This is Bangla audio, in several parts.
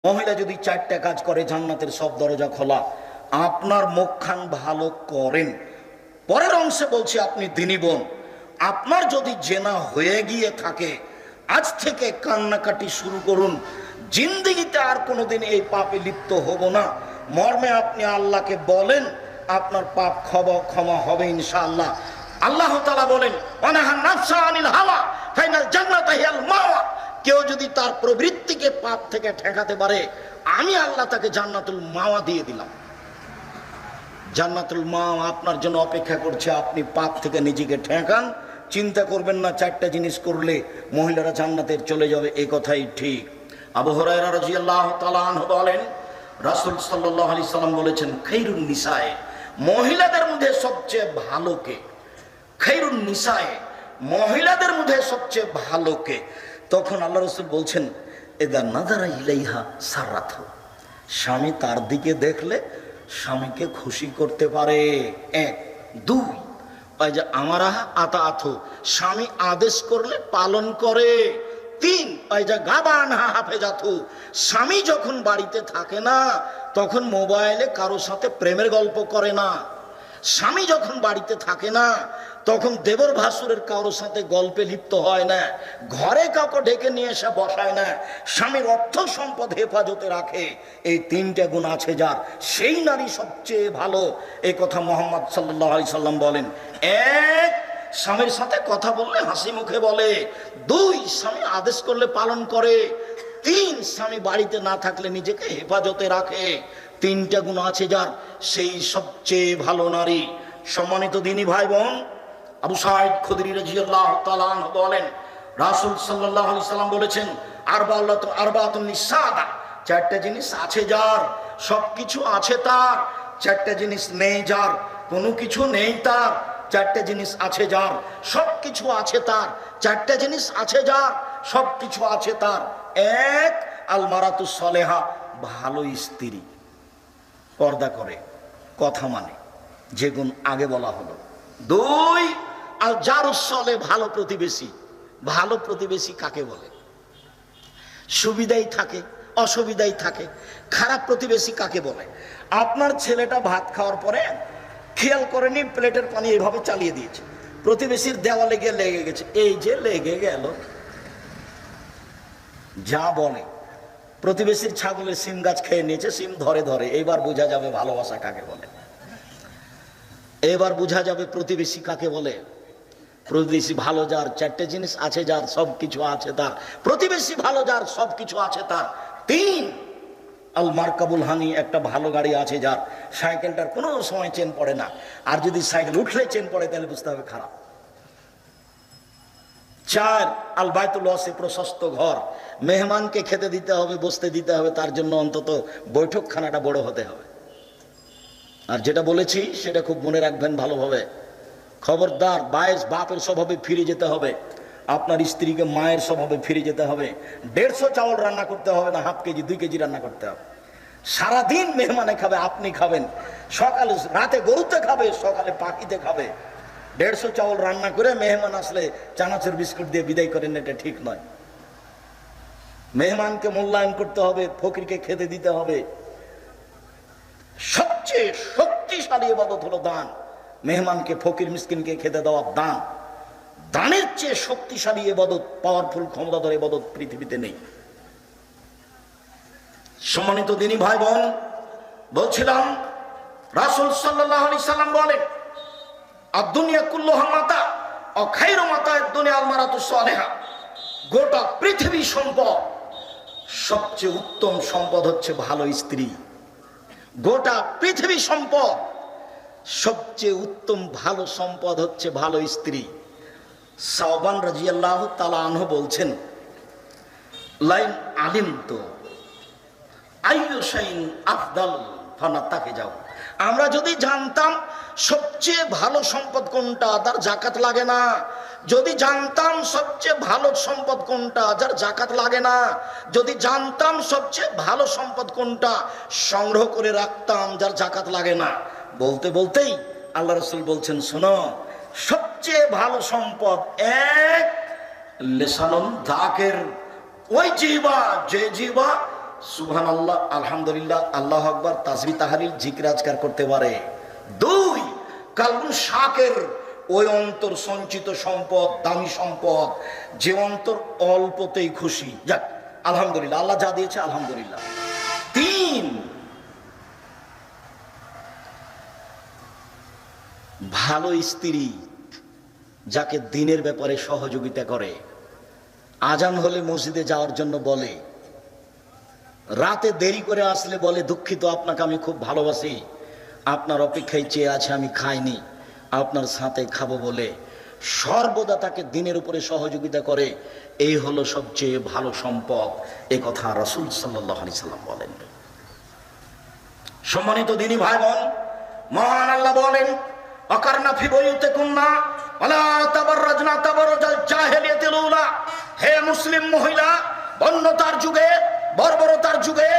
মহিলা যদি 4টা কাজ করে জান্নাতের সব দরজা খোলা। আপনার মুখখান ভালো করেন। পরের অংশে বলছি, আপনি দিনী বোন, আপনার যদি জেনা হয়ে গিয়ে থাকে, আজ থেকে কান্নাকাটি শুরু করুন। জিন্দেগিতে আর কোনোদিন এই পাপে লিপ্ত হব না মর্মে আপনি আল্লাহকে বলেন, আপনার পাপ ক্ষমা হবে ইনশাআল্লাহ। আল্লাহ তাআলা বলেন, ওয়ানাহা নাফসা আনিল হাওয়া ফাইনাল জান্নাতু হিয়াল মাওয়া। কেউ যদি তার প্রবৃত্তিকে পাপ থেকে ঠেকাতে পারে, আমি আল্লাহ তাকে জান্নাতুল মাওয়া দিয়ে দিলাম। জান্নাতুল মাওয়া আপনার জন্য অপেক্ষা করছে। আপনি পাপ থেকে নিজেকে ঠেকান, চিন্তা করবেন না 4টা জিনিস করলে মহিলারা জান্নাতের চলে যাবে, এই কথাই ঠিক। আবু হুরায়রা রাদিয়াল্লাহু তাআলা আনহু বলেন, রাসূল সাল্লাল্লাহু আলাইহি সাল্লাম বলেছেন, খায়রুন নিসায়ে, মহিলাদের মধ্যে সবচেয়ে ভালো কে? খায়রুন নিসায়ে, মহিলাদের মধ্যে সবচেয়ে ভালো কে? তখন আল্লাহ রাসূল বলছেন, ইদা নাযারা ইলাইহা সারাতহু, স্বামী তার দিকে দেখলে স্বামীকে খুশি করতে পারে। 1 2 ওই যে আমারা আতাআতহু, স্বামী আদেশ করলে পালন করে। 3 ওই যে গাবানহা হাফেজাতহু, স্বামী যখন বাড়িতে থাকে না তখন মোবাইলে কারো সাথে প্রেমের গল্প করে না। স্বামী যখন বাড়িতে থাকে না তখন দেবর ভাসুরের কারোর সাথে গল্পে লিপ্ত হয় না, ঘরে কাউকে ডেকে নিয়ে এসে বসায় না, স্বামীর অর্থ সম্পদ হেফাজতে রাখে। এই 3টে গুণ আছে যার, সেই নারী সবচেয়ে ভালো। এই কথা মুহাম্মদ সাল্লাল্লাহু আলাইহি সাল্লাম বলেন। 1 স্বামীর সাথে কথা বললে হাসি মুখে বলে। 2 স্বামী আদেশ করলে পালন করে। 3 স্বামী বাড়িতে না থাকলে নিজেকে হেফাজতে রাখে। 3টা গুণ আছে যার, সেই সবচেয়ে ভালো নারী। সম্মানিত দিনী ভাই বোন, আবু সাঈদ খুদরি রাদিয়াল্লাহু তাআলা আনহু বলেন, রাসূল সাল্লাল্লাহু আলাইহি সাল্লাম বলেছেন, আরবাতুন নিসাদা, 4টা জিনিস আছে যার, সবকিছু আছে তার। 4টা জিনিস নেই যার, কোনো কিছু নেই তার। 4টা জিনিস আছে যার, সবকিছু আছে তার। 4টা জিনিস আছে যার, সবকিছু আছে তার। 1 আল মারাতুস সালেহা, ভালো স্ত্রী, পর্দা করে, কথা মানে, যে গুণ আগে বলা হলো। 2 আল জারুস সালেহ, ভালো প্রতিবেশী। ভালো প্রতিবেশী কাকে বলে? সুবিধাই থাকে, অসুবিধাই থাকে। খারাপ প্রতিবেশী কাকে বলে? আপনার ছেলেটা ভাত খাওয়ার পরে খেয়াল করেনি, প্লেটের পানি এইভাবে চালিয়ে দিয়েছে, প্রতিবেশীর দেওয়ালে গিয়ে লেগে গেছে। এই যে লেগে গেল, যা বলে। প্রতিবেশীর ছাগলের সিম গাছ খেয়ে নিয়েছে, সিম ধরে ধরে। এইবার বোঝা যাবে ভালোবাসা কাকে বলে, এবার বোঝা যাবে প্রতিবেশী কাকে বলে। প্রতিবেশী ভালো যার, 4টে জিনিস আছে যার, সবকিছু আছে তার। প্রতিবেশী ভালো যার, সবকিছু আছে তার। 3 আল মারকাবুল হানি, একটা ভালো গাড়ি আছে যার, সাইকেলটার কোনো সময় চেন পড়ে না, আর যদি সাইকেল উঠলে চেন পড়ে তাহলে বুঝতে হবে খারাপ। 4 আল বাইতুল ওয়াসি, প্রশস্ত ঘর। মেহমানকে খেতে দিতে হবে, বসতে দিতে হবে, তার জন্য অন্তত বৈঠকখানাটা বড় হতে হবে। আর যেটা বলেছি সেটা খুব মনে রাখবেন ভালোভাবে। খবরদার, বাপের স্বভাবে ফিরে যেতে হবে। আপনার স্ত্রীকে মায়ের স্বভাবে ফিরে যেতে হবে। 150 চাউল রান্না করতে হবে না, হাফ কেজি 2 কেজি রান্না করতে হবে। সারাদিন মেহমানে খাবে, আপনি খাবেন। সকালে রাতে গরুতে খাবে, সকালে পাখিতে খাবে। 150 চাউল রান্না করে মেহমান আসলে চানাচুর বিস্কুট দিয়ে বিদায় করেন, এটা ঠিক নয়। মেহমানকে মূল্যায়ন করতে হবে, ফকিরকে খেতে দিতে হবে। সবচেয়ে শক্তিশালী ইবাদত হলো দান। মেহমানকে, ফকির মিসকিনকে খেতে দেওয়া দান। দানের চেয়ে শক্তিশালী ইবাদত, পাওয়ারফুল, ক্ষমতাধর ইবাদত পৃথিবীতে নেই। সম্মানিত দিনী ভাই বোন, বলছিলাম রাসূল সাল্লাল্লাহু আলাইহি সাল্লাম বলেন, আদ-দুনিয়া কুল্লুহা মাতা ওয়া খায়রু মাতা'আদ দুনিয়া আল মারাতুস সালেহা, গোটা পৃথিবী সম্পদ, সবচেয়ে উত্তম সম্পদ হচ্ছে ভালো স্ত্রী। গোটা পৃথিবী সম্পদ, সবচেয়ে উত্তম ভালো সম্পদ হচ্ছে ভালো স্ত্রী। সাওবান রাদিয়াল্লাহু তাআলা আনহু বলছেন, লাইন আলিমতু আইয়ু শাইইন আফদাল ফানাত্তাকে যাও, আমরা যদি জানতাম সবচেয়ে ভালো সম্পদ কোনটা, তার যাকাত লাগে না। যদি জানতাম সবচেয়ে ভালো সম্পদ কোনটা, যার যাকাত লাগে না। যদি জানতাম সবচেয়ে ভালো সম্পদ কোনটা, সংগ্রহ করে রাখতাম, যার যাকাত লাগে না। বলতে বলতেই আল্লাহ রাসূল বলছেন, শোনো, সবচেয়ে ভালো সম্পদ 1 লিসানুন যাকের, ওই জিহ্বা, যে জিহ্বা সুবহানাল্লাহ, আলহামদুলিল্লাহ, আল্লাহু আকবার, তাসবিহ তাহলিল জিকির আজকার করতে পারে। 2, কালবুন শাকের, ওই অন্তর সঞ্চিত সম্পদ, দামি সম্পদ, যে অন্তর অল্পতেই খুশি, যাক আলহামদুলিল্লাহ, আল্লাহ যা দিয়েছে আলহামদুলিল্লাহ। 3, ভালো স্ত্রী, যাকে দিনের ব্যাপারে সহযোগিতা করে, আজান হলে মসজিদে যাওয়ার জন্য বলে, রাতে দেরি করে আসলে বলে দুঃখিত, আপনাকে আমি খুব ভালোবাসি, আপনার অপেক্ষায় চেয়ে আছে, আমি খাইনি, আপনার সাথে খাবো বলে সর্বদা তাকে দিনের উপরে সহযোগিতা করে, এই হলো সবচেয়ে ভালো সম্পদ। এ কথা রাসূল সাল্লাল্লাহু আলাইহি সাল্লাম বলেন। সম্মানিত দিনী ভাই বোন, মহান আল্লাহ বলেন, অকারনা ফি বুয়ুতিকুন্না ওয়ালা তাবাররাজনা তাবাররুজাল জাহিলিয়াতিল উলা। হে মুসলিম মহিলা, বন্যতার যুগে, বর্বরতার যুগে,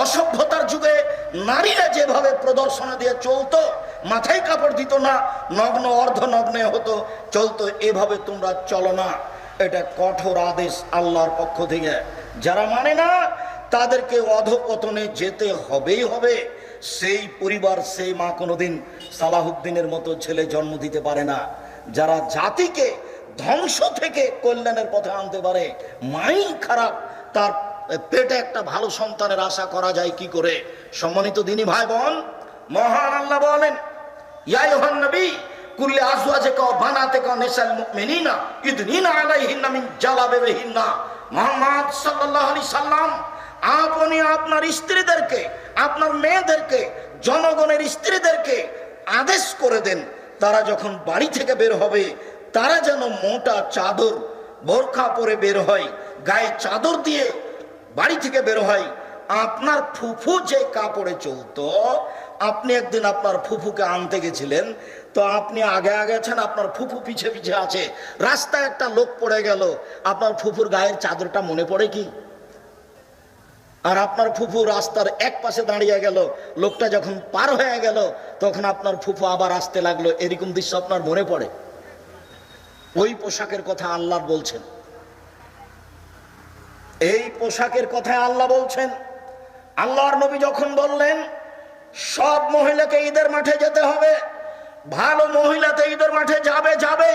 অসভ্যতার যুগে নারীরা যেভাবে প্রদর্শন দিয়ে চলতো, মাথায় কাপড় দিত না, নগ্ন অর্ধনগ্নে হতো, চলতো, এভাবে তোমরা চলো না। এটা কঠোর আদেশ আল্লাহর পক্ষ থেকে। যারা মানে না তাদেরকে অধঃপতনে যেতে হবেই হবে। সেই পরিবার, সেই মা কোনোদিন সালাহুদ্দিনের মতো ছেলে জন্ম দিতে পারে না। যারা জাতিকে ধ্বংস থেকে কল্যাণের পথে আনতে পারে, মাই খারাপ, তার পেটে একটা ভালো সন্তানের আশা করা যায় কি করে? সম্মানিত দিনী ভাই বোন, মহান আল্লাহ বলেন, ইয়া আইয়ুহান নবী কুল্লি আজওয়াজিকা ওয়া বানাতিকা নিসাল মুমিনিনা ইদনিনা আলাইহিন্না মিন জালাবিবিহিন্না। মুহাম্মদ সাল্লাল্লাহু আলাইহি সাল্লাম, আপনি আপনার স্ত্রীদেরকে, আপনার মেয়েদেরকে, জনগণের স্ত্রীদেরকে আদেশ করে দেন, তারা যখন বাড়ি থেকে বের হবে তারা যেন মোটা চাদর, বোরখা পরে বের হয়, গায়ে চাদর দিয়ে বাড়ি থেকে বের হয়। আপনার ফুফু যে কাপড়ে চলতো, আপনি একদিন আপনার ফুফুকে আনতে গেছিলেন, তো আপনি আগে আগে আছেন, আপনার ফুফু পিছে পিছে আছে, রাস্তায় একটা লোক পড়ে গেল, আপনার ফুফুর গায়ের চাদরটা মনে পড়ে কি? আর আপনার ফুফু রাস্তার এক পাশে দাঁড়িয়ে গেল, লোকটা যখন পার হয়ে গেল তখন আপনার ফুফু আবার আসতে লাগলো, এরকম দৃশ্য আপনার মনে পড়ে? ওই পোশাকের কথা আল্লাহ বলছেন, এই পোশাকের কথা আল্লাহ বলছেন। আল্লাহর নবী যখন বললেন সব মহিলাকে ঈদের মাঠে যেতে হবে, ভালো মহিলাতে ঈদের মাঠে যাবে,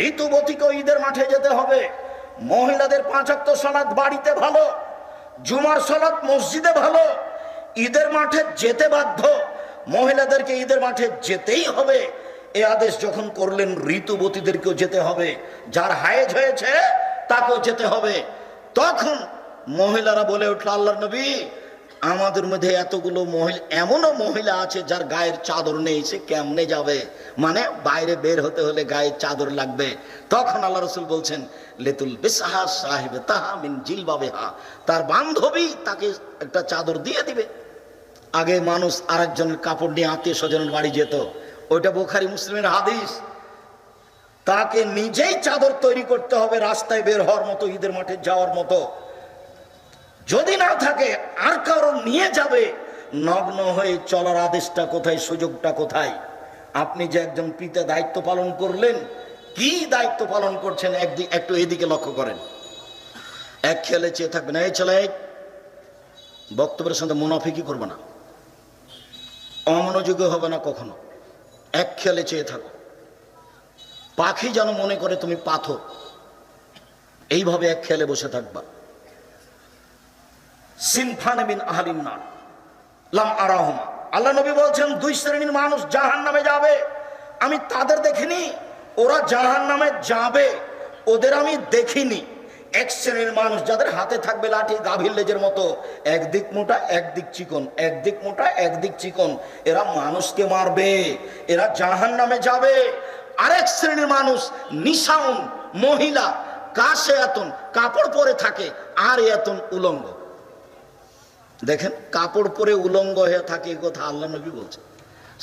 ঋতুবতীকে ঈদের মাঠে যেতে হবে, মহিলাদের 5 ওয়াক্ত সালাত বাড়িতে ভালো, জুমার সালাত মসজিদে ভালো, ঈদের মাঠে যেতে বাধ্য, মহিলাদেরকে ঈদের মাঠে যেতেই হবে, এই আদেশ যখন করলেন, ঋতুবতীদেরকেও যেতে হবে, যার হায়েজ হয়েছে তাকেও যেতে হবে। তখন মহিলারা বলে উঠল, আল্লাহর নবী, আমাদের মধ্যে এতগুলো মহিলা, এমনও মহিলা আছে যার গায়ের চাদর নেই, সে কেমনে যাবে? মানে বাইরে বের হতে হলে গায়ের চাদর লাগবে। তখন আল্লাহ রাসূল বলছেন, লেতুল বিসহা সাহিবে তাহা মিন জিলবাবিহা, তার বান্ধবী তাকে একটা চাদর দিয়ে দিবে। আগে মানুষ আরেকজনের কাপড় নিয়ে আত্মীয় স্বজনের বাড়ি যেত, ওইটা বুখারী মুসলিমের হাদিস। তাকে নিজেই চাদর তৈরি করতে হবে রাস্তায় বের হওয়ার মতো, ঈদের মাঠে যাওয়ার মতো। যদি না থাকে আর কারো নিয়ে যাবে। নগ্ন হয়ে চলার আদেশটা কোথায়, সুযোগটা কোথায়? আপনি যে একজন পিতা দায়িত্ব পালন করলেন, কি দায়িত্ব পালন করছেন একটু এদিকে লক্ষ্য করেন। এক খেলে চেয়ে থাকবেন, এই ছেলে বক্তব্যের সাথে মুনাফিকি করবে না, অমনোযোগী হবে না কখনো, এক খেলে চেয়ে থাকো। পাখি যেন মনে করে তুমি পাথর, এইভাবে এক খেলে বসে থাকবা। সিনফান মিন আহলিন নার লাম আরাহুমা, আল্লাহ নবী বলছেন 2 শ্রেণীর মানুষ জাহান্নামে যাবে, আমি তাদের দেখিনি, ওরা জাহান্নামে যাবে, ওদের আমি দেখিনি। 1 শ্রেণীর মানুষ যাদের হাতে থাকবে লাঠি, গাভীর লেজের মতো, একদিক মোটা একদিক চিকন, একদিক মোটা একদিক চিকন, এরা মানুষকে মারবে, এরা জাহান্নামে যাবে। আরেক শ্রেণীর মানুষ নিশাউন, মহিলা, কাশে এতন, কাপড় পরে থাকে, আর এতন উলঙ্গ। দেখেন, কাপড় পরে উলঙ্গ হয়ে থাকে, এই কথা আল্লাহ নবী বলছেন,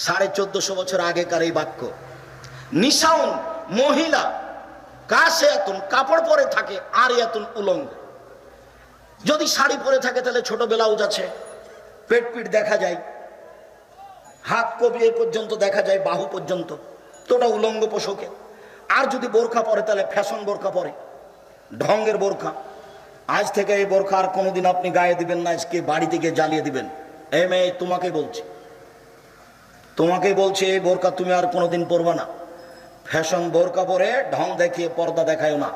1450 বছর আগেকার এই বাক্য। নিশাউন, মহিলা, কাশে এতন, কাপড় পরে থাকে, আর এতন উলঙ্গ। যদি শাড়ি পরে থাকে তাহলে ছোট ব্লাউজ আছে, পেট পিঠ দেখা যায়, হাত কবি এই পর্যন্ত দেখা যায়, বাহু পর্যন্ত, তোটা উলঙ্গ পোশাকে। আর যদি বোরখা পরে তাহলে ফ্যাশন বোরখা পরে, ঢঙ্গের বোরখা, আজ থেকে এই বোরকা আর কোনোদিন আপনি গায়ে দিবেন না, আজকে বাড়ি থেকে জ্বালিয়ে দিবেন। এই মেয়ে, তোমাকে বলছি, তোমাকেই বলছি, এই বোরকা তুমি আর কোনোদিন পরবা না। ফ্যাশন বোরকা পরে ঢং দেখিয়ে পর্দা দেখায় না।